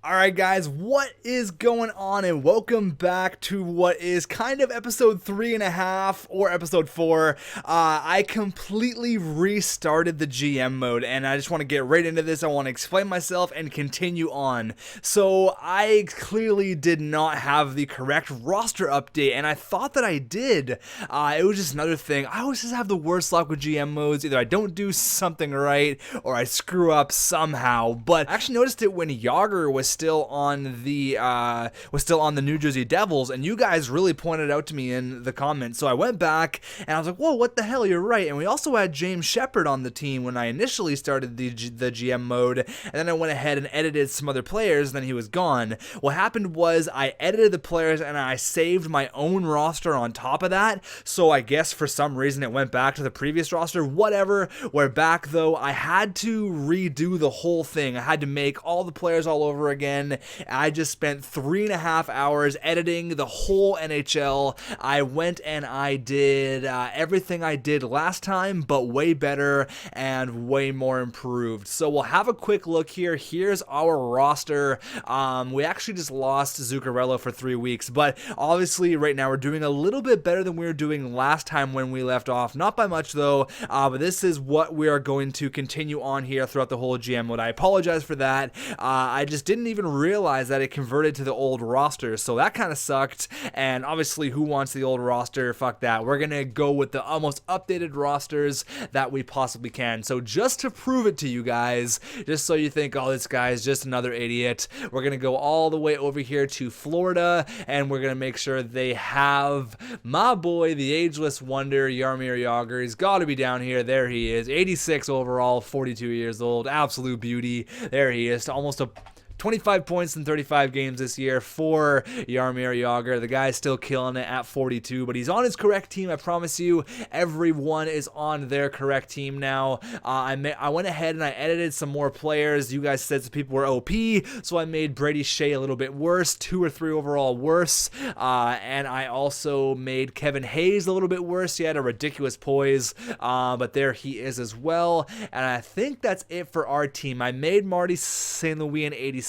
Alright guys, what is going on, and welcome back to what is kind of episode 3.5 or episode 4. I completely restarted the GM mode, and I just want to get right into this. I want to explain myself and continue on. So I clearly did not have the correct roster update, and I thought that I did. It was just another thing. I always just have the worst luck with GM modes. Either I don't do something right or I screw up somehow. But I actually noticed it when Yager was still on the New Jersey Devils, and you guys really pointed out to me in the comments. So I went back and I was like, whoa, what the hell, you're right. And we also had James Shepard on the team when I initially started the GM mode, and then I went ahead and edited some other players, and then he was gone. What happened was I edited the players and I saved my own roster on top of that, so I guess for some reason it went back to the previous roster. Whatever, we're back though. I had to redo the whole thing. I had to make all the players all over again. I just spent 3.5 hours editing the whole NHL. I went and I did everything I did last time, but way better and way more improved. So we'll have a quick look here. Here's our roster. We actually just lost Zuccarello for 3 weeks, but obviously right now we're doing a little bit better than we were doing last time when we left off. Not by much though, but this is what we are going to continue on here throughout the whole GM mode. I apologize for that. I just didn't even realize that it converted to the old roster, so that kind of sucked. And obviously, who wants the old roster? Fuck that. We're gonna go with the almost updated rosters that we possibly can. So just to prove it to you guys, just so you think, oh, this guy is just another idiot, we're gonna go all the way over here to Florida, and we're gonna make sure they have my boy, the ageless wonder, Jaromir Jagr. He's got to be down here. There he is, 86 overall, 42 years old, absolute beauty. There he is, almost a 25 points in 35 games this year for Jaromir Jagr. The guy's still killing it at 42, but he's on his correct team. I promise you, everyone is on their correct team now. I went ahead and I edited some more players. You guys said some people were OP, so I made Brady Shea a little bit worse, 2 or 3 overall worse, and I also made Kevin Hayes a little bit worse. He had a ridiculous poise, but there he is as well. And I think that's it for our team. I made Marty St. Louis an 87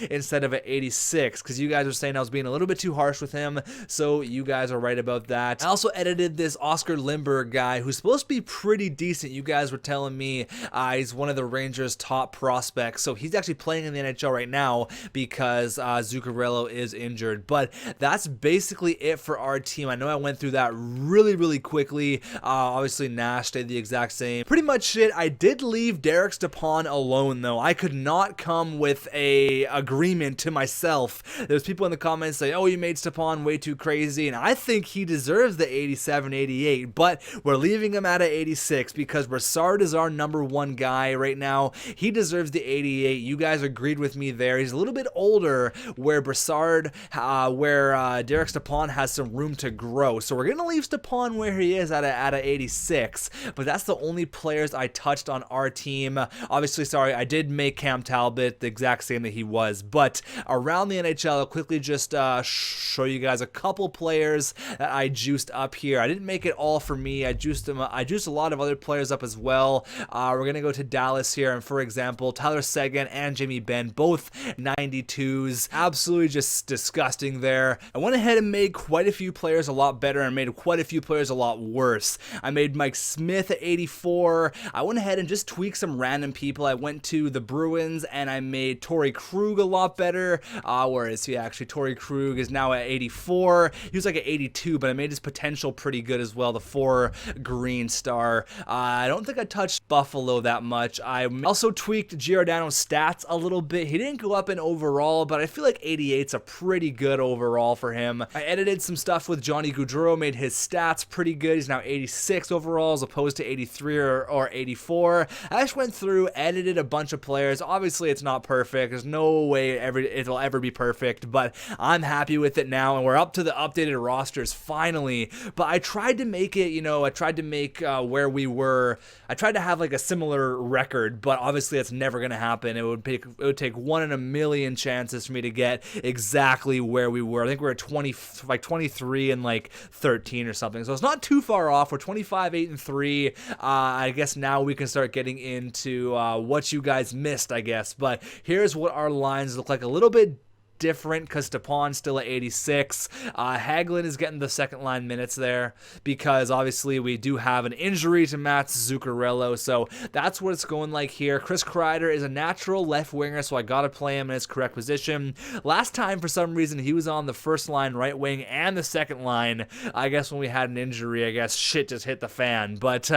instead of an 86, because you guys were saying I was being a little bit too harsh with him, so you guys are right about that. I also edited this Oscar Lindberg guy who's supposed to be pretty decent. You guys were telling me he's one of the Rangers' top prospects, so he's actually playing in the NHL right now because Zuccarello is injured. But that's basically it for our team. I know I went through that really quickly. Obviously Nash stayed the exact same. Pretty much it. I did leave Derek Stepan alone though. I could not come with a agreement to myself. There's people in the comments say, oh, you made Stepan way too crazy, and I think he deserves the 87, 88, but we're leaving him at an 86 because Brassard is our number 1 guy right now. He deserves the 88. You guys agreed with me there. He's a little bit older, where Brassard, Derek Stepan has some room to grow. So we're gonna leave Stepan where he is at a 86. But that's the only players I touched on our team. Obviously, sorry, I did make Cam Talbot the exact same that he was, but around the NHL, I'll quickly just show you guys a couple players that I juiced up here. I didn't make it all for me. I juiced them. I juiced a lot of other players up as well. We're gonna go to Dallas here, and for example, Tyler Seguin and Jamie Benn, both 92s. Absolutely just disgusting there. I went ahead and made quite a few players a lot better, and made quite a few players a lot worse. I made Mike Smith at 84. I went ahead and just tweaked some random people. I went to the Bruins and I made Torrey Krug a lot better. Where is he actually? Torrey Krug is now at 84. He was like at 82, but I made his potential pretty good as well, the 4 green star. I don't think I touched Buffalo that much. I also tweaked Giordano's stats a little bit. He didn't go up in overall, but I feel like 88's a pretty good overall for him. I edited some stuff with Johnny Gaudreau, made his stats pretty good. He's now 86 overall as opposed to 83 or 84. I just went through, edited a bunch of players. Obviously, it's not perfect. perfect. There's no way it'll ever be perfect, but I'm happy with it now, and we're up to the updated rosters finally. But I tried to make it, I tried to make where we were. I tried to have like a similar record, but obviously that's never gonna happen. It would take 1 in a million chances for me to get exactly where we were. I think we're at 23 and like 13 or something, so it's not too far off. We're 25, 8 and 3. I guess now we can start getting into what you guys missed, I guess. But here's what our lines look like, a little bit different because Stepan's still at 86. Hagelin is getting the second line minutes there because obviously we do have an injury to Mats Zuccarello, so that's what it's going like here. Chris Kreider is a natural left winger, so I gotta play him in his correct position. Last time, for some reason, he was on the first line right wing and the second line. I guess when we had an injury, I guess shit just hit the fan. But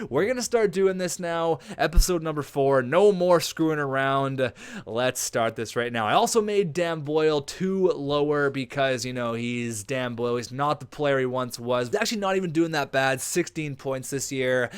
we're gonna start doing this now. Episode number 4. No more screwing around. Let's start this right now. I also made Dan Boyle 2 lower because, he's Dan Boyle. He's not the player he once was. He's actually not even doing that bad. 16 points this year.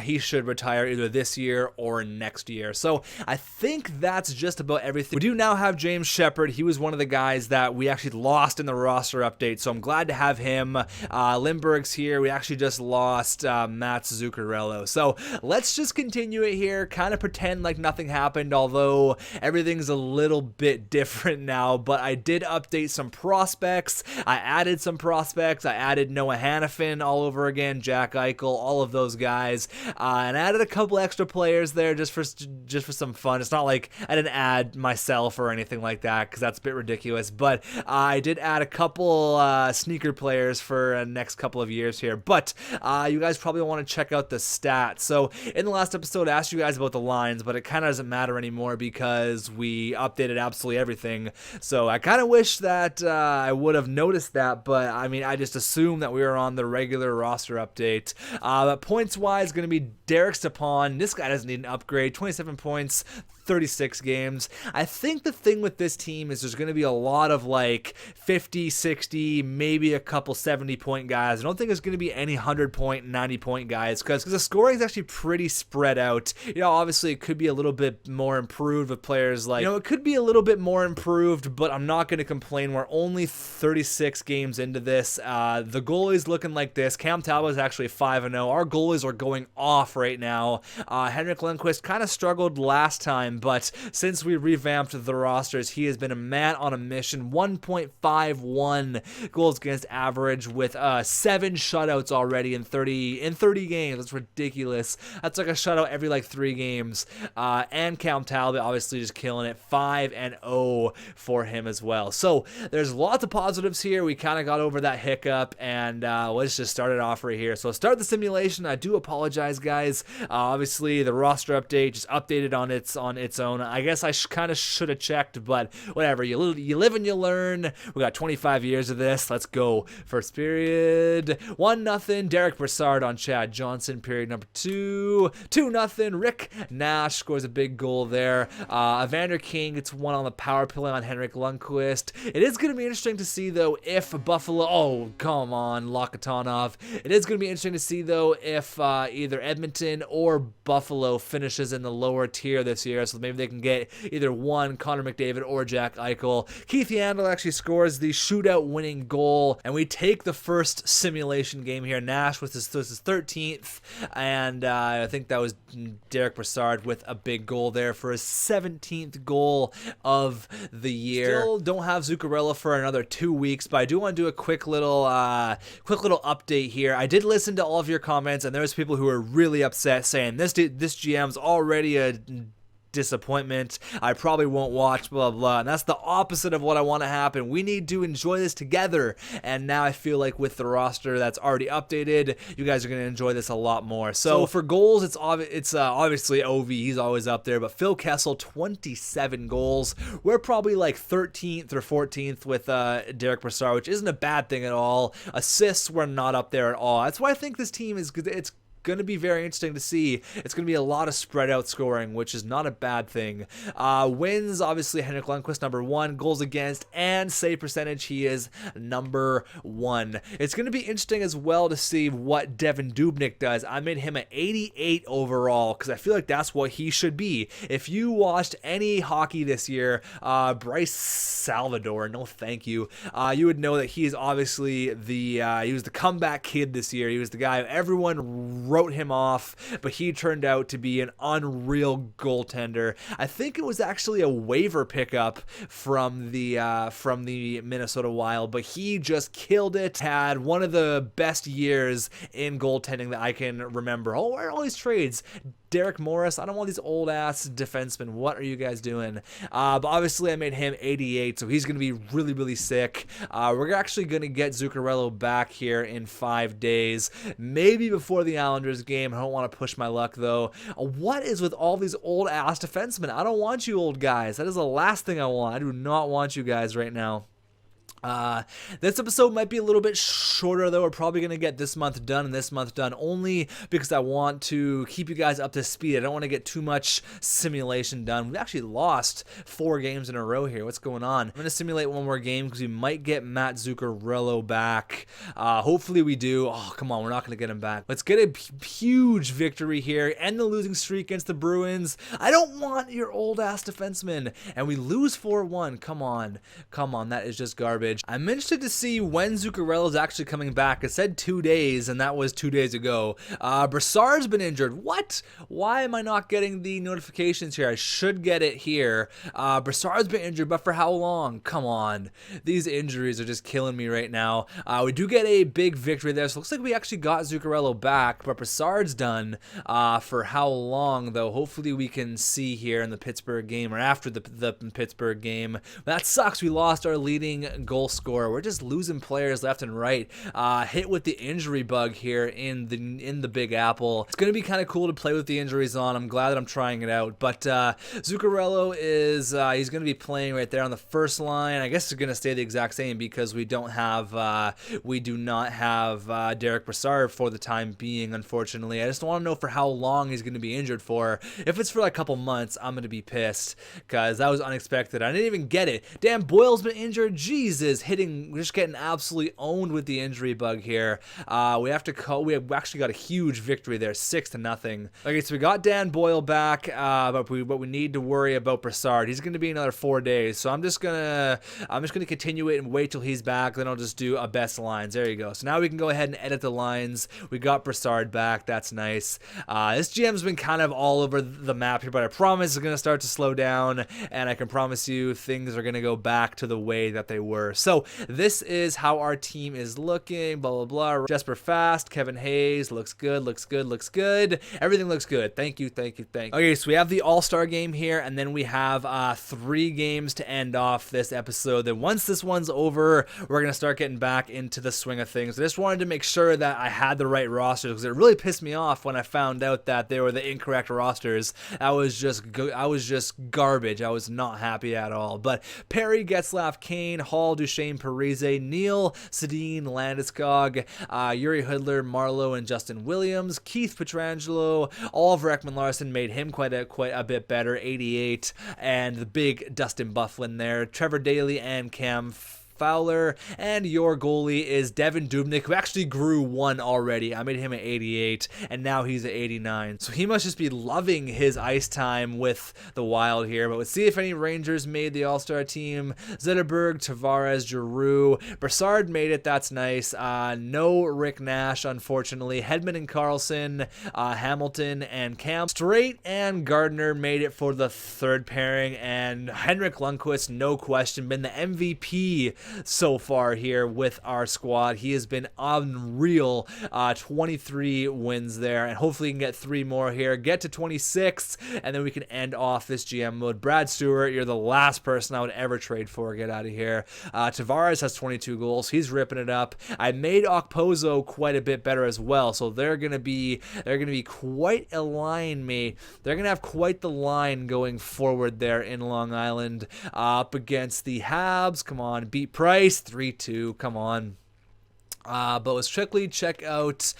He should retire either this year or next year. So I think that's just about everything. We do now have James Shepard. He was one of the guys that we actually lost in the roster update, so I'm glad to have him. Lindbergh's here. We actually just lost Mats Zuccarello. So let's just continue it here, kind of pretend like nothing happened, although everything's a little bit different now. But I did update some prospects. I added some prospects. I added Noah Hannafin all over again, Jack Eichel, all of those guys, and I added a couple extra players there just for some fun. It's not like I didn't add myself or anything like that because that's a bit ridiculous. But I did add a couple sneaker players for next couple of years here. But you guys probably want to check out the stats. So in the last episode, I asked you guys about the lines, but it kind of doesn't matter anymore because we updated absolutely everything. So I kind of wish that I would have noticed that, but I mean, I just assumed that we were on the regular roster update. But points-wise, going to be Derek Stepan. This guy doesn't need an upgrade. 27 points, 36 games. I think the thing with this team is there's going to be a lot of like 50, 60, maybe a couple 70-point guys. I don't think there's going to be any 100-point, 90-point guys because the scoring is actually pretty spread out. Obviously it could be a little bit more improved with players like, it could be a little bit more improved, but I'm not going to complain. We're only 36 games into this. The goalie's looking like this. Cam Talbot is actually 5-0. Our goalies are going off right now. Henrik Lundqvist kind of struggled last time, but since we revamped the rosters, he has been a man on a mission. 1.51 goals against average with 7 shutouts already in 30 games. That's ridiculous. That's like a shutout every like 3 games. And Cam Talbot obviously just killing it. 5-0 for him as well. So there's lots of positives here. We kind of got over that hiccup, and let's just start it off right here. So start the simulation. I do apologize, guys. Obviously the roster update just updated on its own. I guess I kind of should have checked, but whatever. You live and you learn. We got 25 years of this. Let's go. First period, 1-0. Derek Brassard on Chad Johnson. Period number 2, 2-0. Rick Nash scores a big goal there. Evander King gets one on the power play on Henrik Lundqvist. It is going to be interesting to see, though, if Buffalo... Oh, come on, Lokatonov. It is going to be interesting to see, though, if either Edmonton or Buffalo finishes in the lower tier this year, so maybe they can get either one, Connor McDavid or Jack Eichel. Keith Yandel actually scores the shootout winning goal, and we take the first simulation game here. Nash with his 13th, and I think that was Derek Brassard with a big goal there for his 17th goal of the year. Still don't have Zuccarello for another 2 weeks, but I do want to do a quick little update here. I did listen to all of your comments, and there's people who are really upset saying this GM's already a disappointment. I probably won't watch, blah, blah. And that's the opposite of what I want to happen. We need to enjoy this together. And now I feel like with the roster that's already updated, you guys are going to enjoy this a lot more. So for goals, it's obviously Ovi. He's always up there. But Phil Kessel, 27 goals. We're probably like 13th or 14th with Derek Brassard, which isn't a bad thing at all. Assists, we're not up there at all. That's why I think this team is good. It's going to be very interesting to see. It's going to be a lot of spread out scoring, which is not a bad thing. Wins, obviously, Henrik Lundqvist, number 1. Goals against and save percentage, he is number 1. It's going to be interesting as well to see what Devin Dubnyk does. I made him an 88 overall because I feel like that's what he should be. If you watched any hockey this year, Bryce Salvador, no thank you, you would know that he is obviously he was the comeback kid this year. He was the guy everyone wrote him off, but he turned out to be an unreal goaltender. I think it was actually a waiver pickup from the Minnesota Wild, but he just killed it. Had one of the best years in goaltending that I can remember. Oh, where are all these trades? Derek Morris, I don't want these old ass defensemen. What are you guys doing? But obviously I made him 88, so he's going to be really, really sick. We're actually going to get Zuccarello back here in 5 days, maybe before the Islanders game. I don't want to push my luck though. What is with all these old ass defensemen? I don't want you old guys. That is the last thing I want. I do not want you guys right now. This episode might be a little bit shorter though. We're probably going to get this month done and this month done only because I want to keep you guys up to speed. I don't want to get too much simulation done. We've actually lost 4 games in a row here. What's going on? I'm going to simulate one more game because we might get Matt Zuccarello back. Hopefully we do. Oh, come on. We're not going to get him back. Let's get a huge victory here. End the losing streak against the Bruins. I don't want your old ass defenseman. And we lose 4-1. Come on. Come on. That is just garbage. I'm interested to see when Zuccarello is actually coming back. It said 2 days, and that was 2 days ago. Brassard's been injured. What? Why am I not getting the notifications here? I should get it here. Brassard's been injured, but for how long? Come on. These injuries are just killing me right now. We do get a big victory there, so it looks like we actually got Zuccarello back, but Brassard's done. For how long, though? Hopefully we can see here in the Pittsburgh game or after the Pittsburgh game. That sucks. We lost our leading goal scorer. We're just losing players left and right. Hit with the injury bug here in the Big Apple. It's going to be kind of cool to play with the injuries on. I'm glad that I'm trying it out. But Zuccarello is he's going to be playing right there on the first line. I guess it's going to stay the exact same because we do not have Derek Brassard for the time being, unfortunately. I just want to know for how long he's going to be injured for. If it's for like a couple months, I'm going to be pissed because that was unexpected. I didn't even get it. Damn, Boyle's been injured. Jesus, we're just getting absolutely owned with the injury bug here. We have actually got a huge victory there, 6-0. Okay, so we got Dan Boyle back, but we need to worry about Brassard. He's going to be another 4 days, so I'm just gonna continue it and wait till he's back. Then I'll just do a best lines. There you go. So now we can go ahead and edit the lines. We got Brassard back. That's nice. This GM's been kind of all over the map here, but I promise it's going to start to slow down, and I can promise you things are going to go back to the way that they were. So this is how our team is looking, blah, blah, blah. Jesper Fast, Kevin Hayes, looks good. Everything looks good. Thank you. Okay, so we have the All-Star game here, and then we have 3 games to end off this episode. Then once this one's over, we're going to start getting back into the swing of things. I just wanted to make sure that I had the right rosters because it really pissed me off when I found out that they were the incorrect rosters. I was just garbage. I was not happy at all. But Perry, Getzlaf, Kane, Hall, Duchesne, Parise, Neal, Sedin, Landeskog, Yuri Hoodler, Marlowe, and Justin Williams. Keith Pietrangelo, Oliver Ekman-Larsson made him quite a bit better, 88, and the big Dustin Byfuglien there. Trevor Daley and Cam Fowler, and your goalie is Devin Dubnyk, who actually grew 1 already. I made him an 88, and now he's at 89. So he must just be loving his ice time with the Wild here. But let's see if any Rangers made the All-Star team. Zetterberg, Tavares, Giroux, Brassard made it. That's nice. No Rick Nash, unfortunately. Hedman and Carlson, Hamilton and Cam. Strait and Gardner made it for the 3rd pairing, and Henrik Lundqvist, no question, been the MVP so far here with our squad. He has been unreal. 23 wins there, and hopefully we can get 3 more here, get to 26, and then we can end off this GM mode. Brad Stewart, you're the last person I would ever trade for. Get out of here. Tavares has 22 goals. He's ripping it up. I made Okposo quite a bit better as well, so they're gonna be quite a line, mate. They're gonna have quite the line going forward there in Long Island. Up against the Habs. Come on, beat Price, 3-2, come on. But let's quickly check out,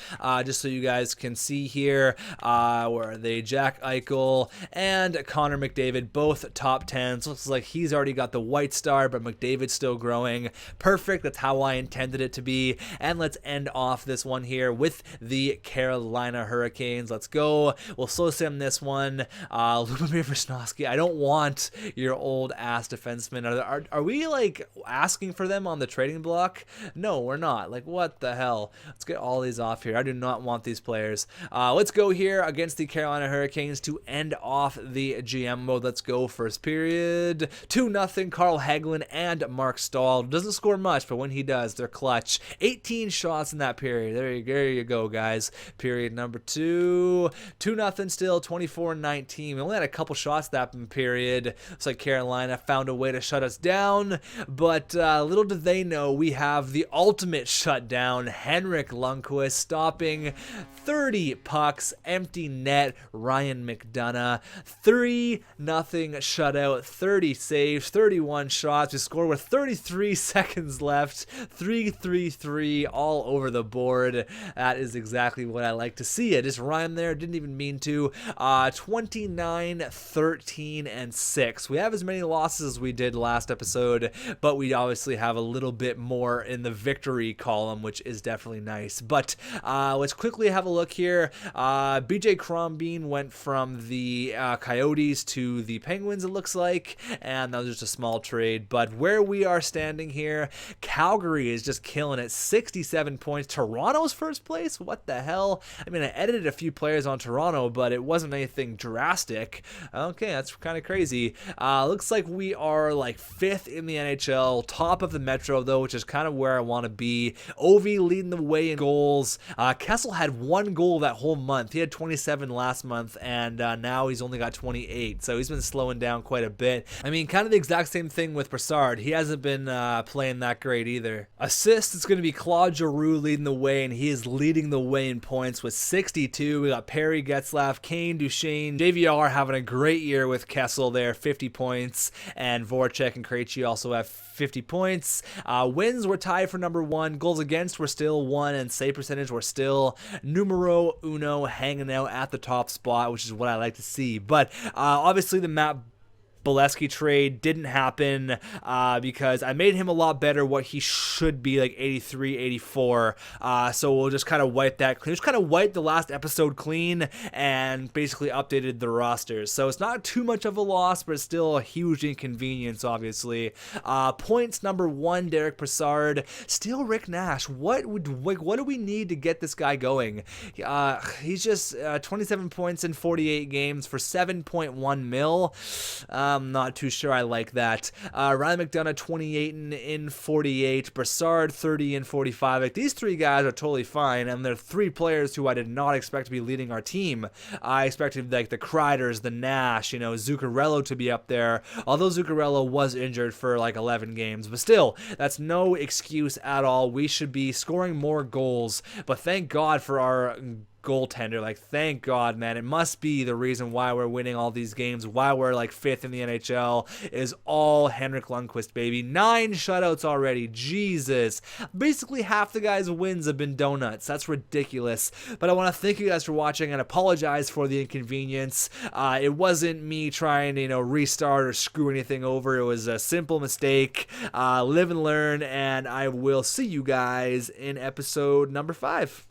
just so you guys can see here, where are they? Jack Eichel and Connor McDavid, both top 10s. Looks like he's already got the white star, but McDavid's still growing. Perfect. That's how I intended it to be. And let's end off this one here with the Carolina Hurricanes. Let's go. We'll slow sim this one. Lubomir Visnovsky. I don't want your old ass defenseman. Are we like asking for them on the trading block? No, we're not. Like, what the hell? Let's get all these off here. I do not want these players. Let's go here against the Carolina Hurricanes to end off the GM mode. Let's go first period. 2-0. Carl Hagelin and Mark Stahl. Doesn't score much, but when he does, they're clutch. 18 shots in that period. There you go, guys. Period number 2. 2-0 still. 24-19. We only had a couple shots that period. Looks like Carolina found a way to shut us down, but little did they know we have the ultimate shutdown. Henrik Lundqvist stopping 30 pucks, empty net. Ryan McDonough, 3-0 shutout, 30 saves, 31 shots. We scored with 33 seconds left. 3-3-3 all over the board. That is exactly what I like to see. It just rhymed there. Didn't even mean to. 29, 13, and 6. We have as many losses as we did last episode, but we obviously have a little bit more in the victory column, which is definitely nice. But let's quickly have a look here. BJ Crombeen went from the Coyotes to the Penguins, it looks like, and that was just a small trade. But where we are standing here, Calgary is just killing it. 67 points. Toronto's first place? What the hell? I mean, I edited a few players on Toronto, but it wasn't anything drastic. Okay, that's kind of crazy. Looks like we are like 5th in the NHL, top of the Metro though, which is kind of where I want to be. Ovi leading the way in goals. Kessel had 1 goal that whole month. He had 27 last month, and now he's only got 28, so he's been slowing down quite a bit. I mean, kind of the exact same thing with Brassard. He hasn't been playing that great either. Assists, it's going to be Claude Giroux leading the way, and he is leading the way in points with 62. We got Perry, Getzlaff, Kane, Duchesne, JVR having a great year with Kessel there, 50 points, and Voracek and Krejci also have 50 points. Wins were tied for number 1. Goals against were still 1, and save percentage were still numero uno, hanging out at the top spot, which is what I like to see. But obviously the Matt Bolesky trade didn't happen because I made him a lot better what he should be, like 83, 84. So we'll just kind of wipe that clean. Just kind of wiped the last episode clean and basically updated the rosters. So it's not too much of a loss, but it's still a huge inconvenience, obviously. Points number 1, Derek Brassard. Still Rick Nash. What do we need to get this guy going? He's just 27 points in 48 games for 7.1 mil. I'm not too sure I like that. Ryan McDonough, 28 in 48. Brassard, 30 in 45. Like, these 3 guys are totally fine, and they're 3 players who I did not expect to be leading our team. I expected like the Kreiders, the Nash, Zuccarello to be up there, although Zuccarello was injured for like 11 games. But still, that's no excuse at all. We should be scoring more goals, but thank God for our goaltender. Like, thank God, man. It must be the reason why we're winning all these games, why we're like 5th in the NHL, is all Henrik Lundqvist, baby. 9 shutouts already. Jesus. Basically half the guys' wins have been donuts. That's ridiculous. But I want to thank you guys for watching and apologize for the inconvenience. It wasn't me trying to restart or screw anything over. It was a simple mistake. Live and learn, and I will see you guys in episode number 5.